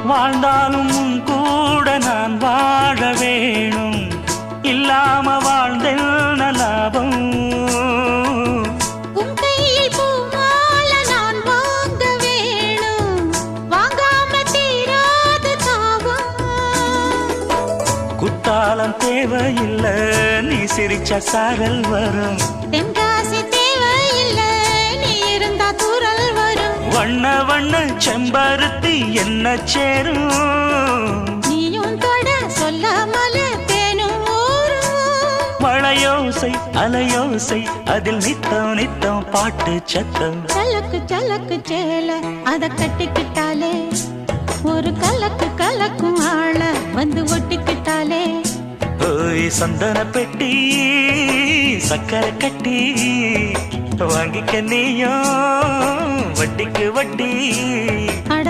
வாழ்ந்தாலும் உன் கூட நான் வாழ வேணும், இல்லாம வாழ்ந்தென்ன லாபம்? உன் கையில் பூமால நான் வாங்க வேணும், வாங்காம தீராத தாகம். குத்தாலம் தேவையில்லை, நீ சிரிச்ச சாரல் வரும். தென்காசி தேவையில்லை, நீ இருந்தா தூரல் வரும். வண்ண வண்ண செம்பருத்தி என்ன சேரும், நீயும் தொட சொல்லாமல தேனும் ஊரும். மழையோசை அலையோசை அதில் நித்தம் நித்தம் பாட்டு சத்தம். சலக்கு சலக்கு சேல அத கட்டிக்கிட்டாலே, ஒரு கலக்கு கலக்கும் ஆள வந்து ஒட்டிக்கிட்டாலே. ஓய் சந்தன பெட்டி சக்கரை கட்டி, வாங்கிக்க நீயும் வட்டிக்கு வட்டி. அட